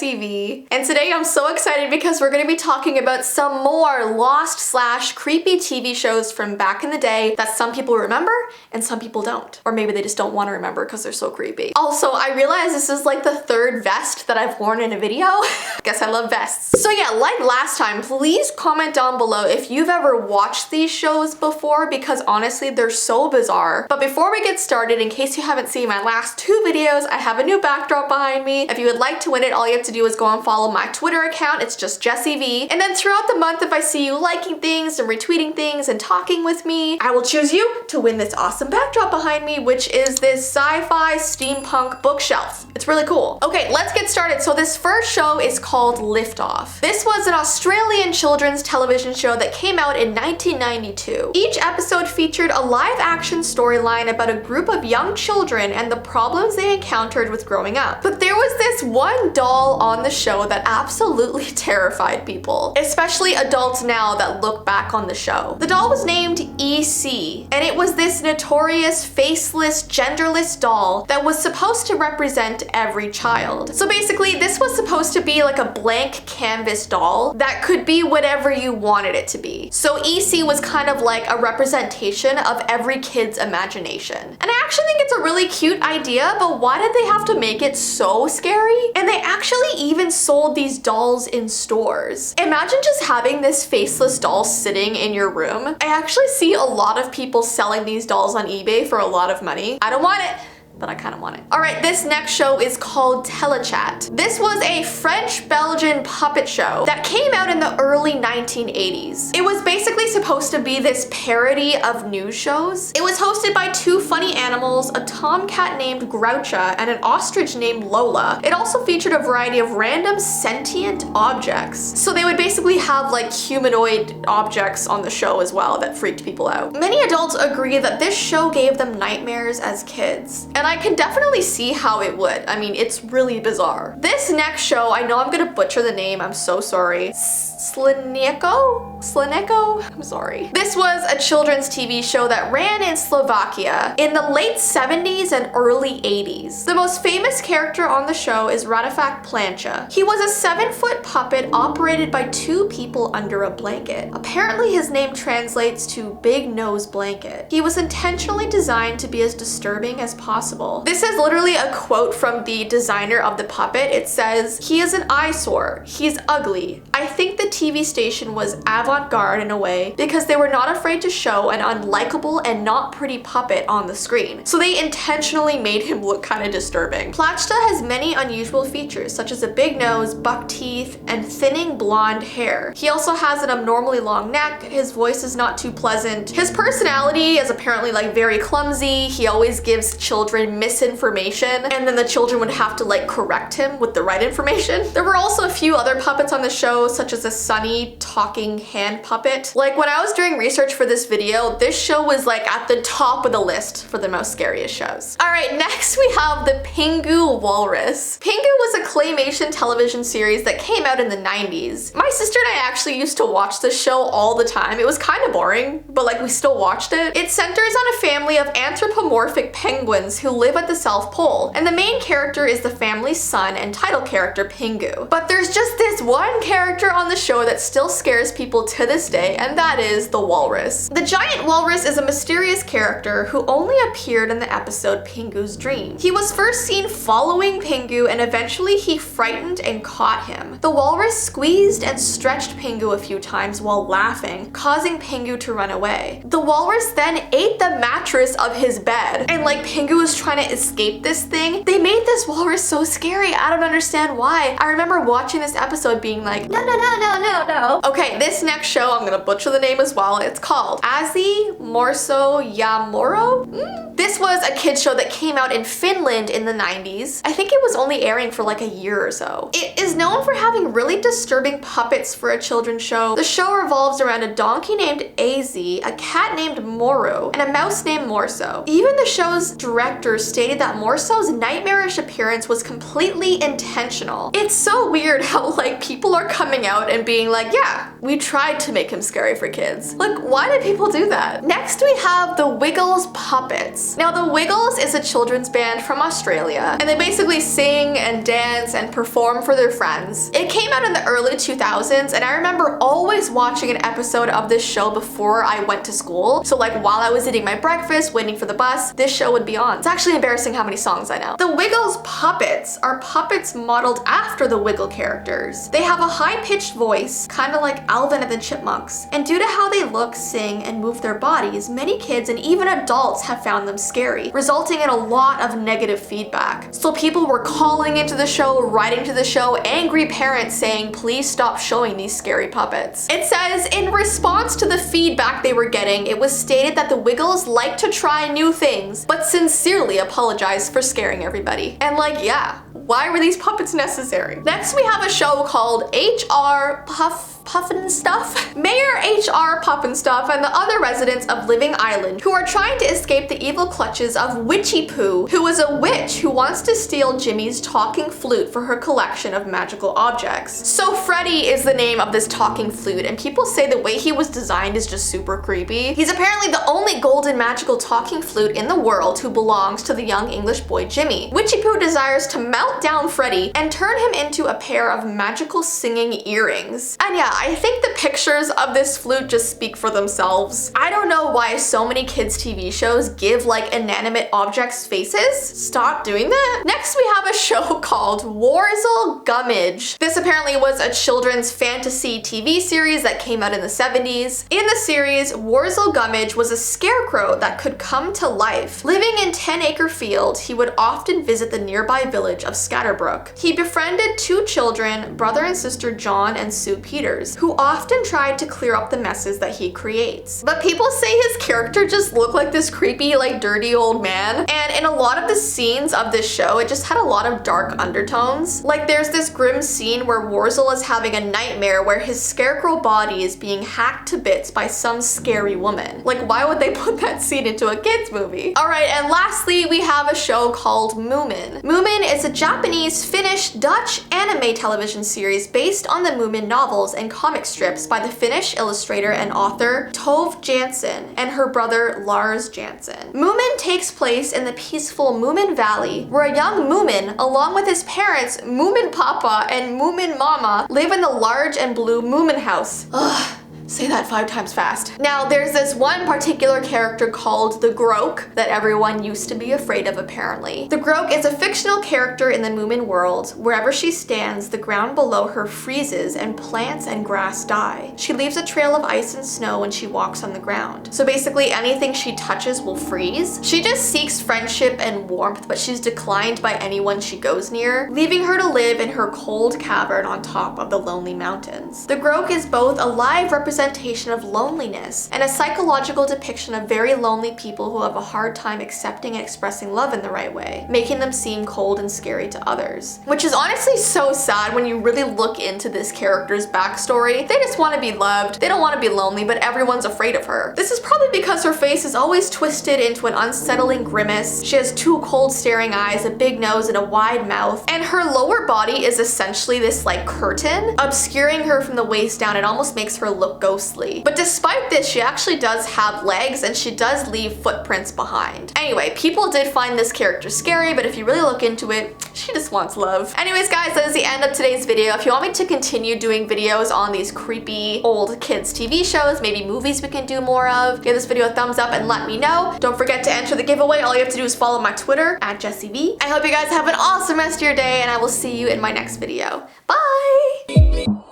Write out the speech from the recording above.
Jessii Vee, and today I'm so excited because we're going to be talking about some more lost/creepy TV shows from back in the day that some people remember and some people don't. Or maybe they just don't want to remember because they're so creepy. Also, I realize this is like the third vest that I've worn in a video. Guess I love vests. So yeah, like last time, please comment down below if you've ever watched these shows before, because honestly, they're so bizarre. But before we get started, in case you haven't seen my last two videos, I have a new backdrop behind me. If you would like to win it, all you have to do is go and follow my Twitter account. It's just Jessii Vee. And then throughout the month, if I see you liking things and retweeting things and talking with me, I will choose you to win this awesome backdrop behind me, which is this sci-fi steampunk bookshelf. It's really cool. Okay, let's get started. So this first show is called Liftoff. This was an Australian children's television show that came out in 1992. Each episode featured a live-action storyline about a group of young children and the problems they encountered with growing up. But there was this one doll on the show that absolutely terrified people, especially adults now that look back on the show. The doll was named EC, and it was this notorious faceless, genderless doll that was supposed to represent every child. So basically, this was supposed to be like a blank canvas doll that could be whatever you wanted it to be. So EC was kind of like a representation of every kid's imagination. And I actually think it's a really cute idea, but why did they have to make it so scary? And they actually even sold these dolls in stores. Imagine just having this faceless doll sitting in your room. I actually see a lot of people selling these dolls on eBay for a lot of money. I don't want it, but I kind of want it. All right, this next show is called Telechat. This was a French-Belgian puppet show that came out in the early 1980s. It was basically supposed to be this parody of news shows. It was hosted by two funny animals, a tomcat named Groucha and an ostrich named Lola. It also featured a variety of random sentient objects. So they would basically have like humanoid objects on the show as well that freaked people out. Many adults agree that this show gave them nightmares as kids. And I can definitely see how it would. I mean, it's really bizarre. This next show, I know I'm gonna butcher the name, I'm so sorry. Slineko? I'm sorry. This was a children's TV show that ran in Slovakia in the late 70s and early 80s. The most famous character on the show is Radifak Plancha. He was a 7-foot puppet operated by two people under a blanket. Apparently his name translates to Big Nose Blanket. He was intentionally designed to be as disturbing as possible. This is literally a quote from the designer of the puppet. It says, "He is an eyesore. He's ugly. I think the TV station was avant-garde in a way because they were not afraid to show an unlikable and not pretty puppet on the screen. So they intentionally made him look kind of disturbing." Plachta has many unusual features such as a big nose, buck teeth, and thinning blonde hair. He also has an abnormally long neck. His voice is not too pleasant. His personality is apparently like very clumsy. He always gives children misinformation and then the children would have to like correct him with the right information. There were also a few other puppets on the show such as a sunny talking hand puppet. Like when I was doing research for this video, this show was like at the top of the list for the most scariest shows. All right, next we have the Pingu Walrus. Pingu was a claymation television series that came out in the 90s. My sister and I actually used to watch this show all the time. It was kind of boring, but like we still watched it. It centers on a family of anthropomorphic penguins who live at the South Pole, and the main character is the family's son and title character Pingu. But there's just this one character on the show that still scares people to this day, and that is the walrus. The giant walrus is a mysterious character who only appeared in the episode Pingu's Dream. He was first seen following Pingu and eventually he frightened and caught him. The walrus squeezed and stretched Pingu a few times while laughing, causing Pingu to run away. The walrus then ate the mattress of his bed, and like Pingu was trying to escape this thing. They made this walrus so scary. I don't understand why. I remember watching this episode being like, no, no, no, no, no, no. Okay, this next show, I'm gonna butcher the name as well. It's called Asi Morso Yamoro? This was a kids show that came out in Finland in the 90s. I think it was only airing for like a year or so. It is known for having really disturbing puppets for a children's show. The show revolves around a donkey named AZ, a cat named Moro, and a mouse named Morso. Even the show's director stated that Morso's nightmarish appearance was completely intentional. It's so weird how like people are coming out and and being like, yeah, we tried to make him scary for kids. Like, why did people do that? Next, we have the Wiggles Puppets. Now, the Wiggles is a children's band from Australia, and they basically sing and dance and perform for their friends. It came out in the early 2000s, and I remember always watching an episode of this show before I went to school. So like while I was eating my breakfast, waiting for the bus, this show would be on. It's actually embarrassing how many songs I know. The Wiggles Puppets are puppets modeled after the Wiggle characters. They have a high-pitched voice, kind of like Alvin and the Chipmunks. And due to how they look, sing, and move their bodies, many kids and even adults have found them scary, resulting in a lot of negative feedback. So people were calling into the show, writing to the show, angry parents saying, please stop showing these scary puppets. It says, in response to the feedback they were getting, it was stated that the Wiggles like to try new things, but sincerely apologize for scaring everybody. And like, yeah, why were these puppets necessary? Next, we have a show called H.R. Pufnstuf. Mayor H.R. Pufnstuf and the other residents of Living Island who are trying to escape the evil clutches of Witchy Poo, who is a witch who wants to steal Jimmy's talking flute for her collection of magical objects. So Freddy is the name of this talking flute, and people say the way he was designed is just super creepy. He's apparently the only golden magical talking flute in the world who belongs to the young English boy Jimmy. Witchy Poo desires to melt down Freddy and turn him into a pair of magical singing earrings. And yeah, I think the pictures of this flute just speak for themselves. I don't know why so many kids TV shows give like inanimate objects faces. Stop doing that. Next, we have a show called Worzel Gummidge. This apparently was a children's fantasy TV series that came out in the 70s. In the series, Worzel Gummidge was a scarecrow that could come to life. Living in 10-acre field, he would often visit the nearby village of Scatterbrook. He befriended two children, brother and sister John and Sue Peters, who often tried to clear up the messes that he creates. But people say his character just looked like this creepy, like dirty old man. And in a lot of the scenes of this show, it just had a lot of dark undertones. Like there's this grim scene where Worzel is having a nightmare where his scarecrow body is being hacked to bits by some scary woman. Like, why would they put that scene into a kids movie? All right, and lastly, we have a show called Moomin. Moomin is a Japanese, Finnish, Dutch anime television series based on the Moomin novels and comic strips by the Finnish illustrator and author Tove Jansson and her brother Lars Jansson. Moomin takes place in the peaceful Moomin Valley, where a young Moomin, along with his parents Moomin Papa and Moomin Mama, live in the large and blue Moomin house. Ugh. Say that 5 times fast. Now, there's this one particular character called the Groke that everyone used to be afraid of, apparently. The Groke is a fictional character in the Moomin world. Wherever she stands, the ground below her freezes and plants and grass die. She leaves a trail of ice and snow when she walks on the ground. So basically, anything she touches will freeze. She just seeks friendship and warmth, but she's declined by anyone she goes near, leaving her to live in her cold cavern on top of the lonely mountains. The Groke is both a live representation of loneliness and a psychological depiction of very lonely people who have a hard time accepting and expressing love in the right way, making them seem cold and scary to others. Which is honestly so sad when you really look into this character's backstory. They just want to be loved, they don't want to be lonely, but everyone's afraid of her. This is probably because her face is always twisted into an unsettling grimace. She has 2 cold staring eyes, a big nose, and a wide mouth, and her lower body is essentially this like curtain, obscuring her from the waist down. It almost makes her look ghostly. But despite this, she actually does have legs and she does leave footprints behind. Anyway, people did find this character scary, but if you really look into it, she just wants love. Anyways, guys, that is the end of today's video. If you want me to continue doing videos on these creepy old kids TV shows, maybe movies we can do more of, give this video a thumbs up and let me know. Don't forget to enter the giveaway. All you have to do is follow my Twitter at Jessii Vee. I hope you guys have an awesome rest of your day, and I will see you in my next video. Bye!